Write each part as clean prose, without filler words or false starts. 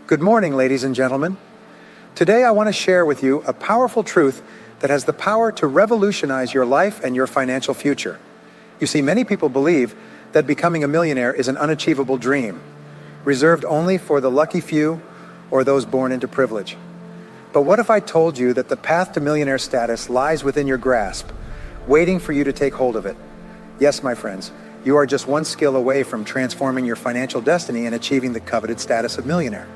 Good morning, ladies and gentlemen. Today I want to share with you a powerful truth that has the power to revolutionize your life and your financial future. You see, many people believe that becoming a millionaire is an unachievable dream, reserved only for the lucky few or those born into privilege. But what if I told you that the path to millionaire status lies within your grasp, waiting for you to take hold of it? Yes, my friends, you are just one skill away from transforming your financial destiny and achieving the coveted status of millionaire.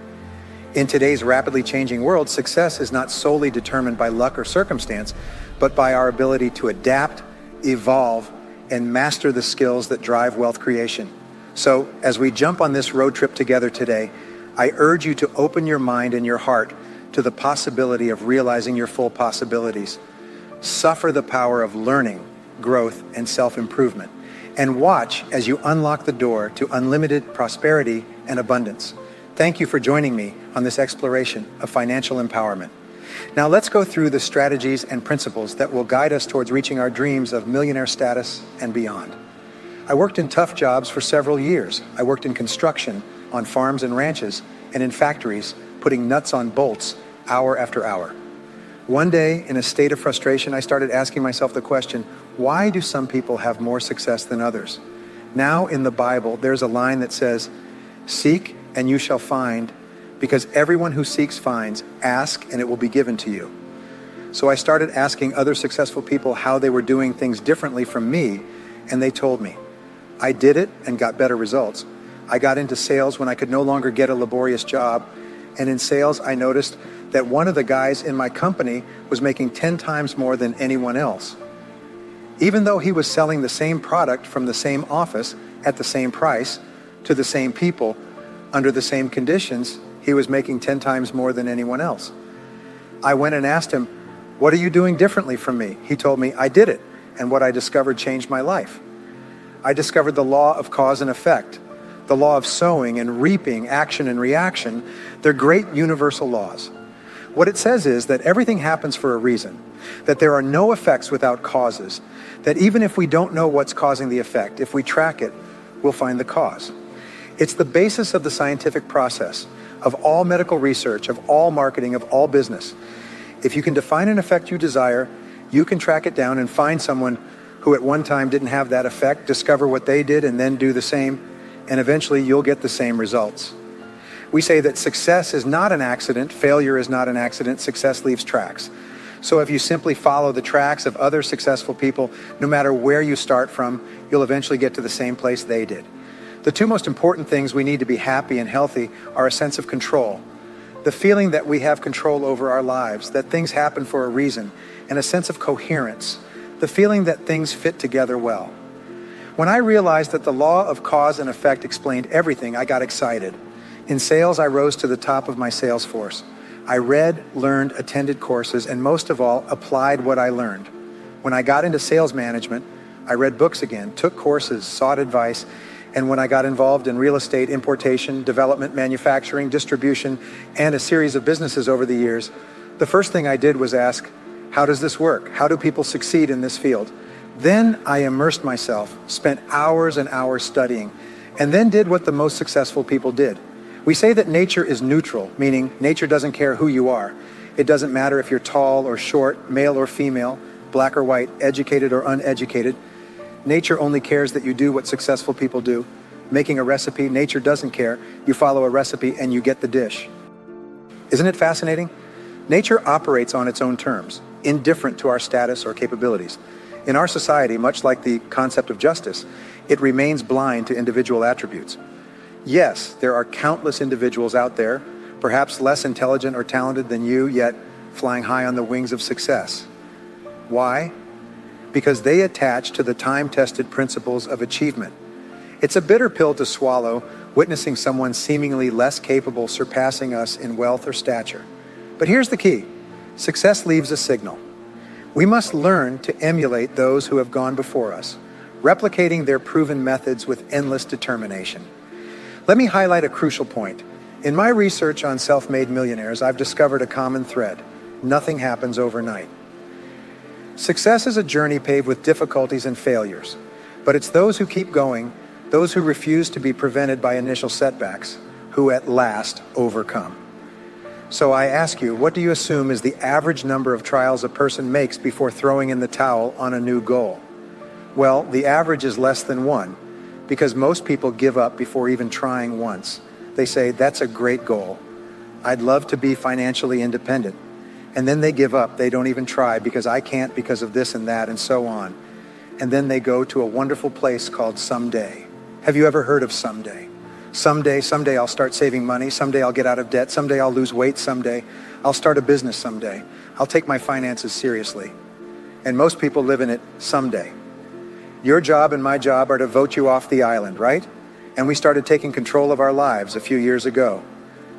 In today's rapidly changing world, success is not solely determined by luck or circumstance, but by our ability to adapt, evolve, and master the skills that drive wealth creation. So, as we jump on this road trip together today, I urge you to open your mind and your heart to the possibility of realizing your full possibilities. Suffer the power of learning, growth, and self-improvement, and watch as you unlock the door to unlimited prosperity and abundance. Thank you for joining me on this exploration of financial empowerment. Now let's go through the strategies and principles that will guide us towards reaching our dreams of millionaire status and beyond. I worked in tough jobs for several years. I worked in construction, on farms and ranches, and in factories, putting nuts on bolts hour after hour. One day, in a state of frustration, I started asking myself the question, why do some people have more success than others? Now in the Bible, there's a line that says, "Seek and you shall find, because everyone who seeks finds, ask and it will be given to you." So I started asking other successful people how they were doing things differently from me, and they told me. I did it and got better results. I got into sales when I could no longer get a laborious job, and in sales I noticed that one of the guys in my company was making 10 times more than anyone else. Even though he was selling the same product from the same office at the same price to the same people, under the same conditions, he was making 10 times more than anyone else. I went and asked him, "What are you doing differently from me?" He told me, "I did it, and what I discovered changed my life." I discovered the law of cause and effect, the law of sowing and reaping, action and reaction. They're great universal laws. What it says is that everything happens for a reason, that there are no effects without causes, that even if we don't know what's causing the effect, if we track it, we'll find the cause. It's the basis of the scientific process, of all medical research, of all marketing, of all business. If you can define an effect you desire, you can track it down and find someone who at one time didn't have that effect, discover what they did, and then do the same, and eventually you'll get the same results. We say that success is not an accident, failure is not an accident, success leaves tracks. So if you simply follow the tracks of other successful people, no matter where you start from, you'll eventually get to the same place they did. The two most important things we need to be happy and healthy are a sense of control, the feeling that we have control over our lives, that things happen for a reason, and a sense of coherence, the feeling that things fit together well. When I realized that the law of cause and effect explained everything, I got excited. In sales, I rose to the top of my sales force. I read, learned, attended courses, and most of all, applied what I learned. When I got into sales management, I read books again, took courses, sought advice, and when I got involved in real estate, importation, development, manufacturing, distribution, and a series of businesses over the years, the first thing I did was ask, how does this work? How do people succeed in this field? Then I immersed myself, spent hours and hours studying, and then did what the most successful people did. We say that nature is neutral, meaning nature doesn't care who you are. It doesn't matter if you're tall or short, male or female, black or white, educated or uneducated. Nature only cares that you do what successful people do. Making a recipe, nature doesn't care. You follow a recipe and you get the dish. Isn't it fascinating? Nature operates on its own terms, indifferent to our status or capabilities. In our society, much like the concept of justice, it remains blind to individual attributes. Yes, there are countless individuals out there, perhaps less intelligent or talented than you, yet flying high on the wings of success. Why? Because they attach to the time-tested principles of achievement. It's a bitter pill to swallow, witnessing someone seemingly less capable surpassing us in wealth or stature. But here's the key. Success leaves a signal. We must learn to emulate those who have gone before us, replicating their proven methods with endless determination. Let me highlight a crucial point. In my research on self-made millionaires, I've discovered a common thread. Nothing happens overnight. Success is a journey paved with difficulties and failures, but it's those who keep going, those who refuse to be prevented by initial setbacks, who at last overcome. So I ask you, what do you assume is the average number of trials a person makes before throwing in the towel on a new goal? Well, the average is less than one, because most people give up before even trying once. They say, that's a great goal. I'd love to be financially independent. And then they give up. They don't even try because I can't because of this and that and so on. And then they go to a wonderful place called someday. Have you ever heard of someday? Someday I'll start saving money. Someday I'll get out of debt. Someday I'll lose weight. Someday I'll start a business. Someday I'll take my finances seriously. And most people live in it someday. Your job and my job are to vote you off the island, right? And we started taking control of our lives a few years ago.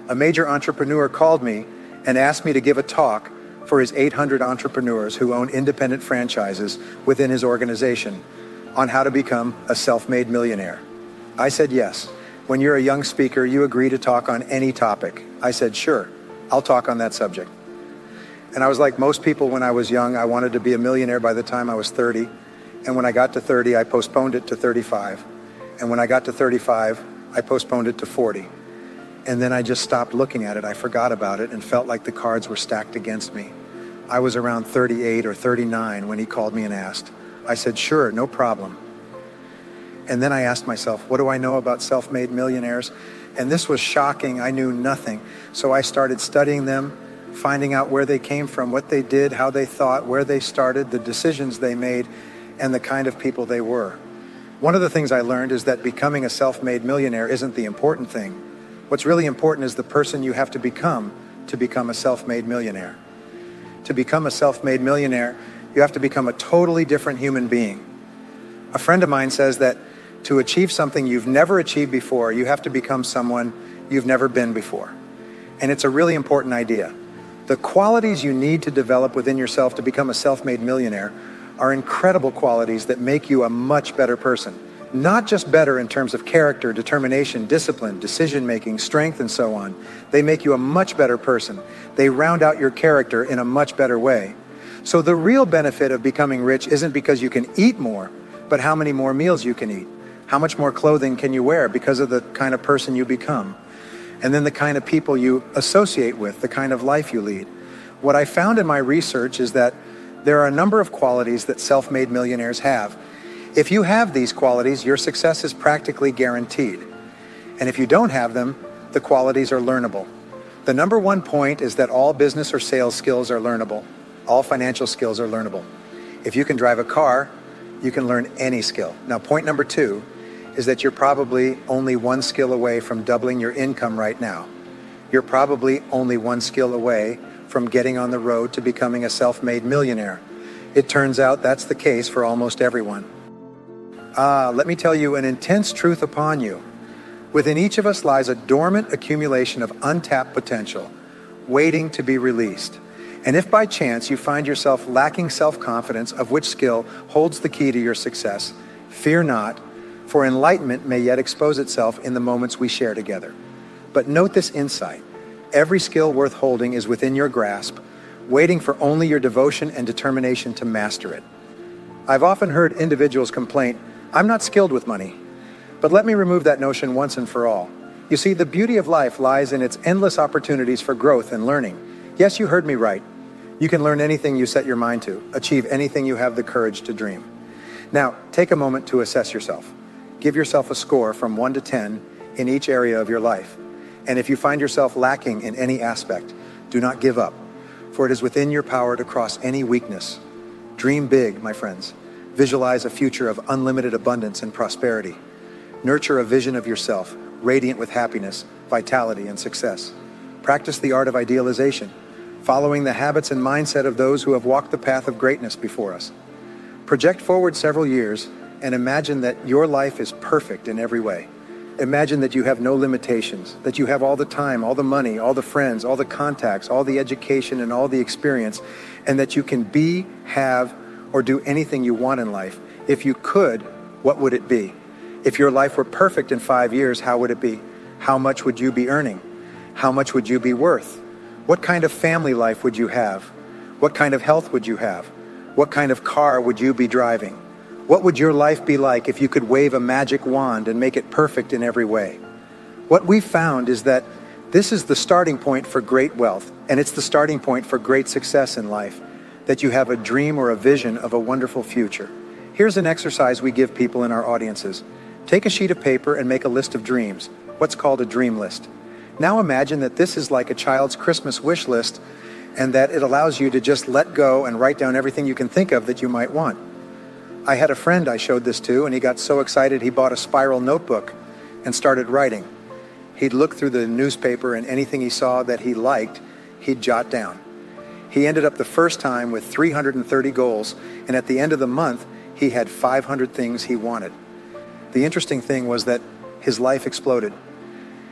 A major entrepreneur called me and asked me to give a talk for his 800 entrepreneurs who own independent franchises within his organization on how to become a self-made millionaire. I said yes. When you're a young speaker, you agree to talk on any topic. I said, sure, I'll talk on that subject. And I was like most people when I was young. I wanted to be a millionaire by the time I was 30. And when I got to 30, I postponed it to 35. And when I got to 35, I postponed it to 40. And then I just stopped looking at it. I forgot about it and felt like the cards were stacked against me. I was around 38 or 39 when he called me and asked. I said, sure, no problem. And then I asked myself, what do I know about self-made millionaires? And this was shocking. I knew nothing. So I started studying them, finding out where they came from, what they did, how they thought, where they started, the decisions they made, and the kind of people they were. One of the things I learned is that becoming a self-made millionaire isn't the important thing. What's really important is the person you have to become a self-made millionaire. To become a self-made millionaire, you have to become a totally different human being. A friend of mine says that to achieve something you've never achieved before, you have to become someone you've never been before. And it's a really important idea. The qualities you need to develop within yourself to become a self-made millionaire are incredible qualities that make you a much better person. Not just better in terms of character, determination, discipline, decision-making, strength, and so on. They make you a much better person. They round out your character in a much better way. So the real benefit of becoming rich isn't because you can eat more, but how many more meals you can eat. How much more clothing can you wear because of the kind of person you become? And then the kind of people you associate with, the kind of life you lead. What I found in my research is that there are a number of qualities that self-made millionaires have. If you have these qualities, your success is practically guaranteed. And if you don't have them, the qualities are learnable. The number one point is that all business or sales skills are learnable. All financial skills are learnable. If you can drive a car, you can learn any skill. Now, point number two is that you're probably only one skill away from doubling your income right now. You're probably only one skill away from getting on the road to becoming a self-made millionaire. It turns out that's the case for almost everyone. Let me tell you an intense truth upon you. Within each of us lies a dormant accumulation of untapped potential, waiting to be released. And if by chance you find yourself lacking self-confidence of which skill holds the key to your success, fear not, for enlightenment may yet expose itself in the moments we share together. But note this insight. Every skill worth holding is within your grasp, waiting for only your devotion and determination to master it. I've often heard individuals complain, I'm not skilled with money. But let me remove that notion once and for all. You see, the beauty of life lies in its endless opportunities for growth and learning. Yes, you heard me right. You can learn anything you set your mind to, achieve anything you have the courage to dream. Now, take a moment to assess yourself. Give yourself a score from 1 to 10 in each area of your life. And if you find yourself lacking in any aspect, do not give up, for it is within your power to cross any weakness. Dream big, my friends. Visualize a future of unlimited abundance and prosperity. Nurture a vision of yourself, radiant with happiness, vitality, and success. Practice the art of idealization, following the habits and mindset of those who have walked the path of greatness before us. Project forward several years and imagine that your life is perfect in every way. Imagine that you have no limitations, that you have all the time, all the money, all the friends, all the contacts, all the education, and all the experience, and that you can be, have, or do anything you want in life. If you could, what would it be? If your life were perfect in 5 years, how would it be? How much would you be earning? How much would you be worth? What kind of family life would you have? What kind of health would you have? What kind of car would you be driving? What would your life be like if you could wave a magic wand and make it perfect in every way? What we found is that This is the starting point for great wealth, and it's the starting point for great success in life, that you have a dream or a vision of a wonderful future. Here's an exercise we give people in our audiences. Take a sheet of paper and make a list of dreams, what's called a dream list. Now imagine that this is like a child's Christmas wish list, and that it allows you to just let go and write down everything you can think of that you might want. I had a friend I showed this to, and he got so excited he bought a spiral notebook and started writing. He'd look through the newspaper, and anything he saw that he liked, he'd jot down. He ended up the first time with 330 goals, and at the end of the month, he had 500 things he wanted. The interesting thing was that his life exploded.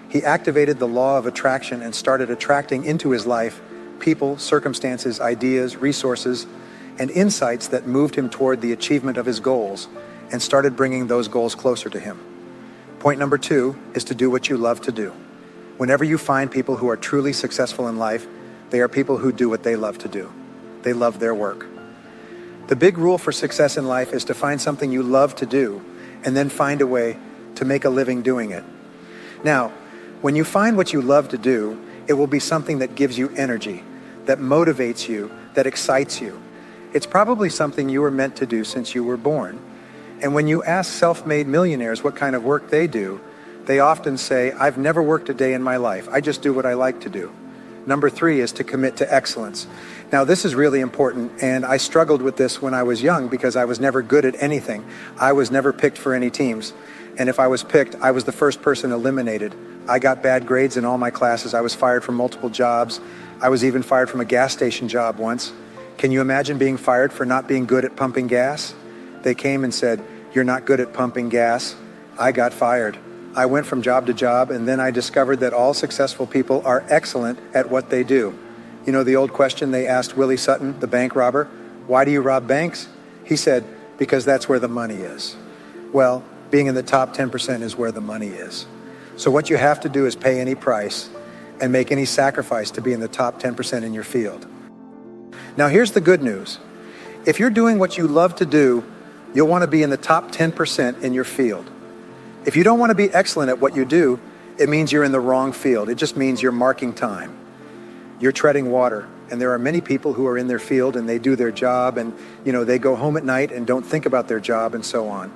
He activated the law of attraction and started attracting into his life people, circumstances, ideas, resources, and insights that moved him toward the achievement of his goals and started bringing those goals closer to him. Point number 2 is to do what you love to do. Whenever you find people who are truly successful in life, they are people who do what they love to do. They love their work. The big rule for success in life is to find something you love to do and then find a way to make a living doing it. Now, when you find what you love to do, it will be something that gives you energy, that motivates you, that excites you. It's probably something you were meant to do since you were born. And when you ask self-made millionaires what kind of work they do, they often say, I've never worked a day in my life. I just do what I like to do. Number 3 is to commit to excellence. Now, this is really important, and I struggled with this when I was young because I was never good at anything. I was never picked for any teams. And if I was picked, I was the first person eliminated. I got bad grades in all my classes. I was fired from multiple jobs. I was even fired from a gas station job once. Can you imagine being fired for not being good at pumping gas? They came and said, you're not good at pumping gas. I got fired. I went from job to job, and then I discovered that all successful people are excellent at what they do. You know the old question they asked Willie Sutton, the bank robber, why do you rob banks? He said, because that's where the money is. Well, being in the top 10% is where the money is. So what you have to do is pay any price and make any sacrifice to be in the top 10% in your field. Now here's the good news. If you're doing what you love to do, you'll want to be in the top 10% in your field. If you don't want to be excellent at what you do, it means you're in the wrong field. It just means you're marking time. You're treading water. And there are many people who are in their field and they do their job and, they go home at night and don't think about their job and so on.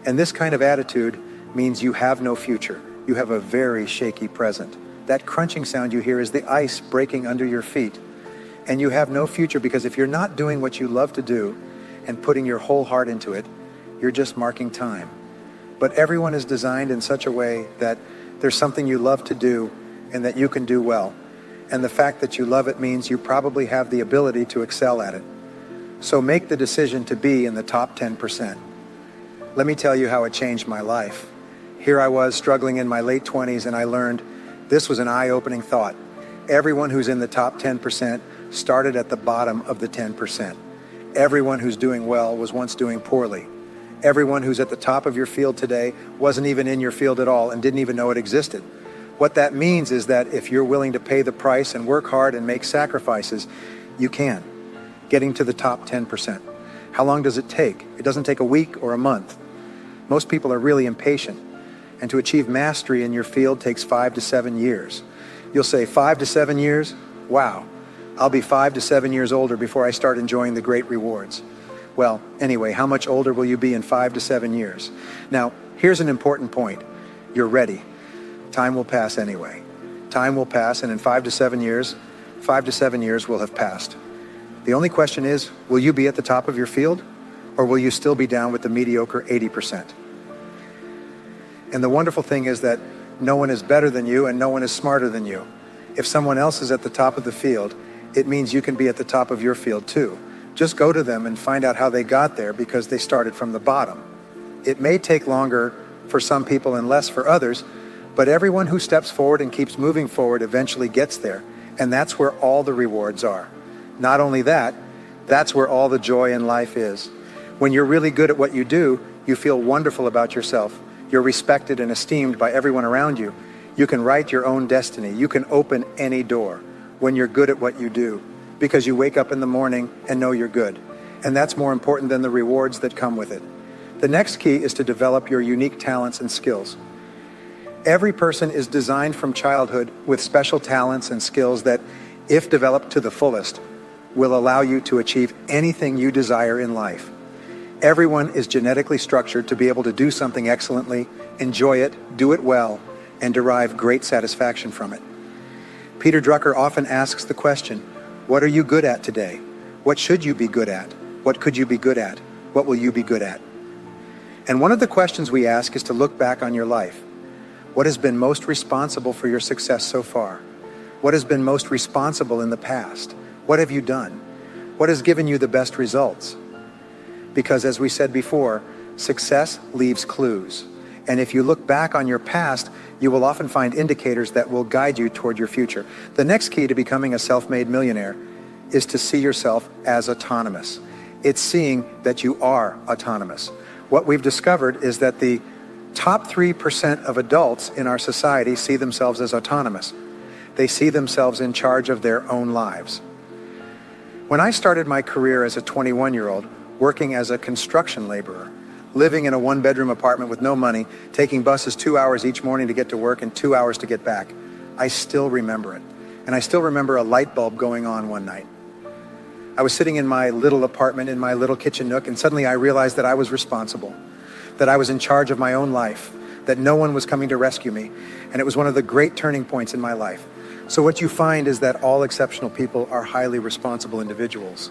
And this kind of attitude means you have no future. You have a very shaky present. That crunching sound you hear is the ice breaking under your feet. And you have no future because if you're not doing what you love to do and putting your whole heart into it, you're just marking time. But everyone is designed in such a way that there's something you love to do and that you can do well. And the fact that you love it means you probably have the ability to excel at it. So make the decision to be in the top 10%. Let me tell you how it changed my life. Here I was struggling in my late 20s and I learned this was an eye-opening thought. Everyone who's in the top 10% started at the bottom of the 10%. Everyone who's doing well was once doing poorly. Everyone who's at the top of your field today wasn't even in your field at all and didn't even know it existed. What that means is that if you're willing to pay the price and work hard and make sacrifices, you can. Getting to the top 10%. How long does it take? It doesn't take a week or a month. Most people are really impatient. And to achieve mastery in your field takes 5 to 7 years. You'll say 5 to 7 years? Wow. I'll be 5 to 7 years older before I start enjoying the great rewards. Well, anyway, how much older will you be in 5 to 7 years? Now, here's an important point. You're ready. Time will pass anyway. Time will pass, and in 5 to 7 years will have passed. The only question is, will you be at the top of your field, or will you still be down with the mediocre 80%? And the wonderful thing is that no one is better than you and no one is smarter than you. If someone else is at the top of the field, it means you can be at the top of your field too. Just go to them and find out how they got there because they started from the bottom. It may take longer for some people and less for others, but everyone who steps forward and keeps moving forward eventually gets there. And that's where all the rewards are. Not only that, that's where all the joy in life is. When you're really good at what you do, you feel wonderful about yourself. You're respected and esteemed by everyone around you. You can write your own destiny. You can open any door when you're good at what you do because you wake up in the morning and know you're good. And that's more important than the rewards that come with it. The next key is to develop your unique talents and skills. Every person is designed from childhood with special talents and skills that, if developed to the fullest, will allow you to achieve anything you desire in life. Everyone is genetically structured to be able to do something excellently, enjoy it, do it well, and derive great satisfaction from it. Peter Drucker often asks the question, what are you good at today? What should you be good at? What could you be good at? What will you be good at? And one of the questions we ask is to look back on your life. What has been most responsible for your success so far? What has been most responsible in the past? What have you done? What has given you the best results? Because as we said before, success leaves clues. And if you look back on your past, you will often find indicators that will guide you toward your future. The next key to becoming a self-made millionaire is to see yourself as autonomous. It's seeing that you are autonomous. What we've discovered is that the top 3% of adults in our society see themselves as autonomous. They see themselves in charge of their own lives. When I started my career as a 21-year-old, working as a construction laborer, living in a one-bedroom apartment with no money, taking buses 2 hours each morning to get to work and 2 hours to get back, I still remember it. And I still remember a light bulb going on one night. I was sitting in my little apartment in my little kitchen nook, and suddenly I realized that I was responsible, that I was in charge of my own life, that no one was coming to rescue me. And it was one of the great turning points in my life. So what you find is that all exceptional people are highly responsible individuals.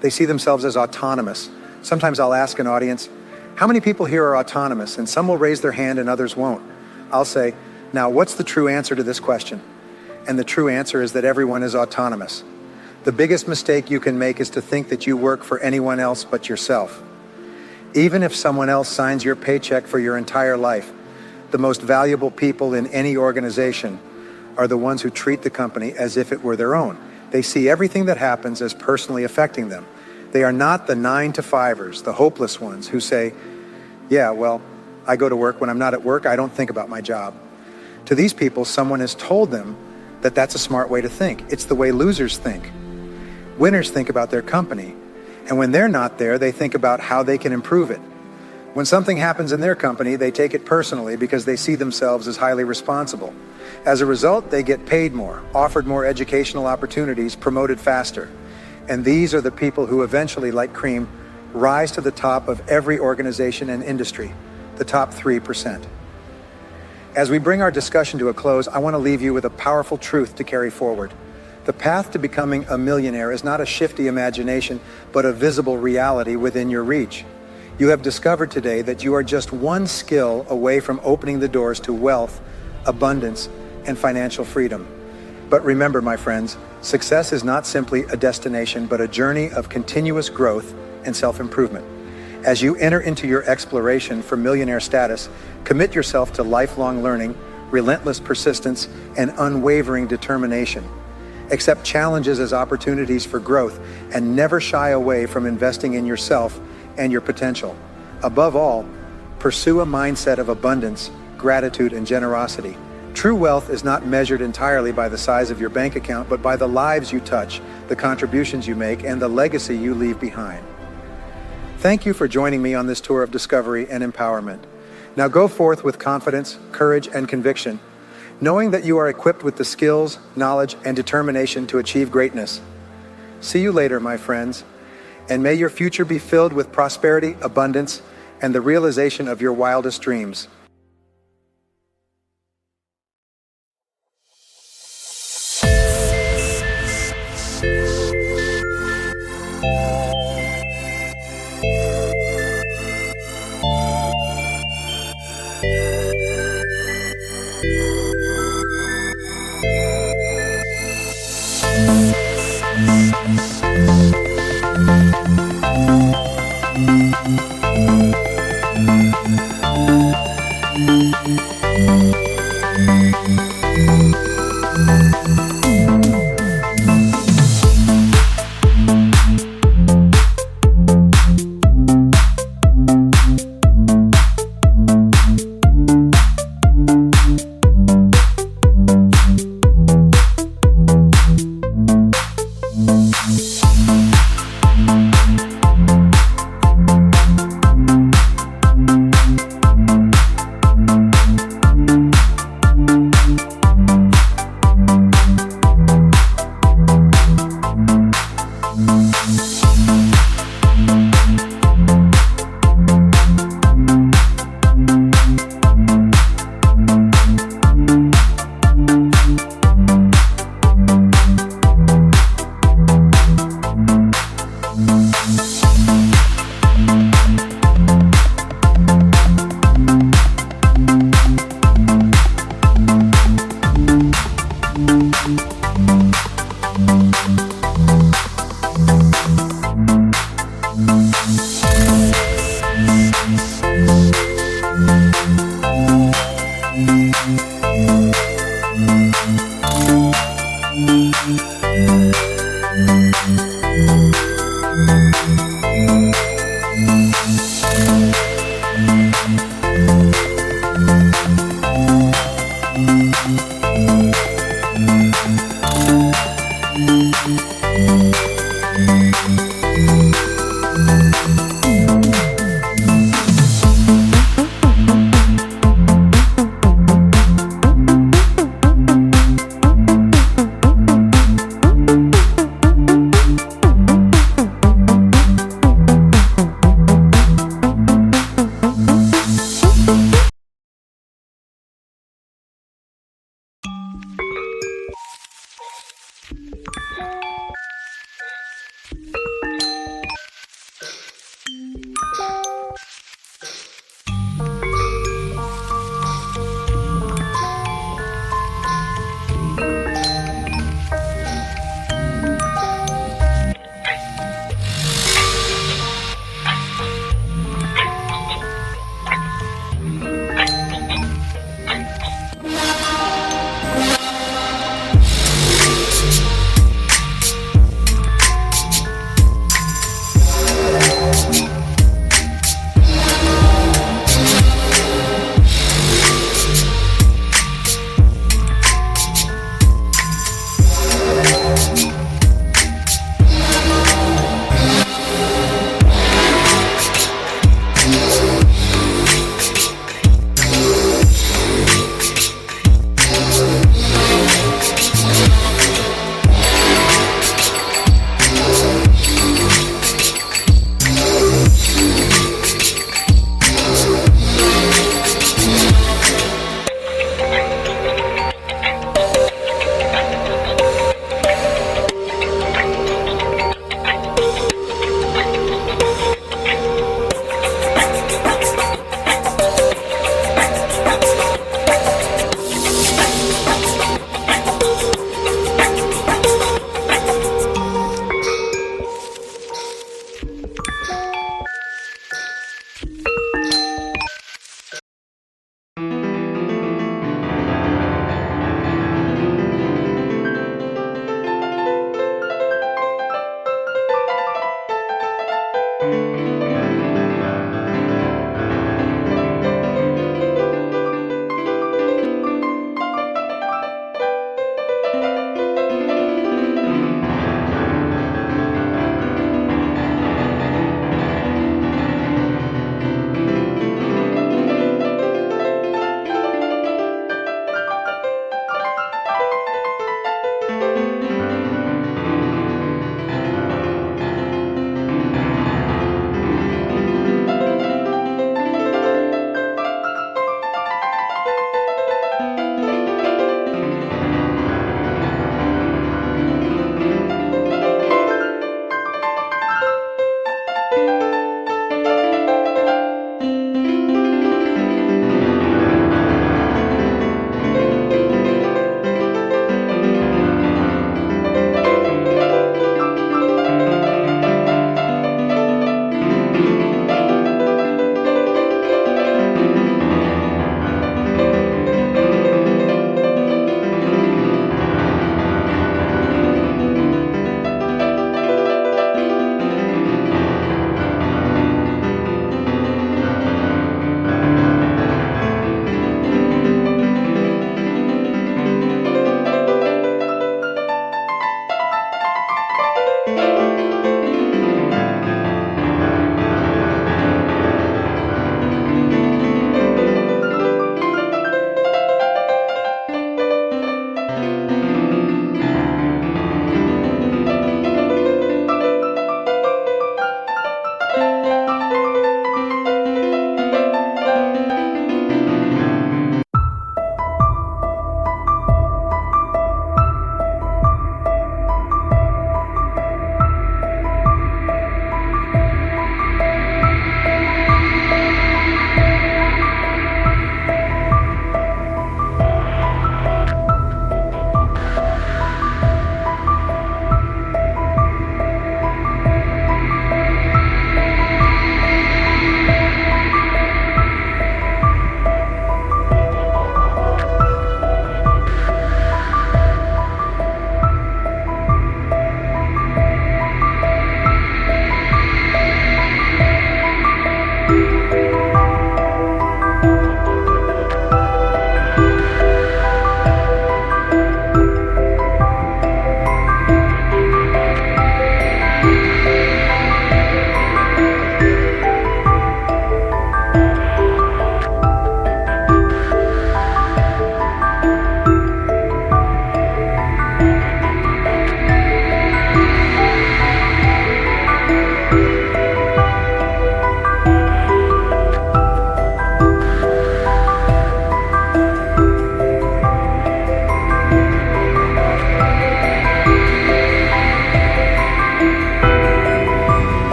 They see themselves as autonomous. Sometimes I'll ask an audience, how many people here are autonomous? And some will raise their hand and others won't. I'll say, now what's the true answer to this question? And the true answer is that everyone is autonomous. The biggest mistake you can make is to think that you work for anyone else but yourself. Even if someone else signs your paycheck for your entire life, the most valuable people in any organization are the ones who treat the company as if it were their own. They see everything that happens as personally affecting them. They are not the 9-to-5ers, the hopeless ones who say, yeah, well, I go to work. When I'm not at work, I don't think about my job. To these people, someone has told them that that's a smart way to think. It's the way losers think. Winners think about their company. And when they're not there, they think about how they can improve it. When something happens in their company, they take it personally because they see themselves as highly responsible. As a result, they get paid more, offered more educational opportunities, promoted faster. And these are the people who eventually, like cream, rise to the top of every organization and industry, the top 3%. As we bring our discussion to a close, I want to leave you with a powerful truth to carry forward. The path to becoming a millionaire is not a shifty imagination, but a visible reality within your reach. You have discovered today that you are just one skill away from opening the doors to wealth, abundance, and financial freedom. But remember, my friends, success is not simply a destination, but a journey of continuous growth and self-improvement. As you enter into your exploration for millionaire status, commit yourself to lifelong learning, relentless persistence, and unwavering determination. Accept challenges as opportunities for growth and never shy away from investing in yourself and your potential. Above all, pursue a mindset of abundance, gratitude, and generosity. True wealth is not measured entirely by the size of your bank account, but by the lives you touch, the contributions you make, and the legacy you leave behind. Thank you for joining me on this tour of discovery and empowerment. Now go forth with confidence, courage, and conviction, knowing that you are equipped with the skills, knowledge, and determination to achieve greatness. See you later, my friends, and may your future be filled with prosperity, abundance, and the realization of your wildest dreams.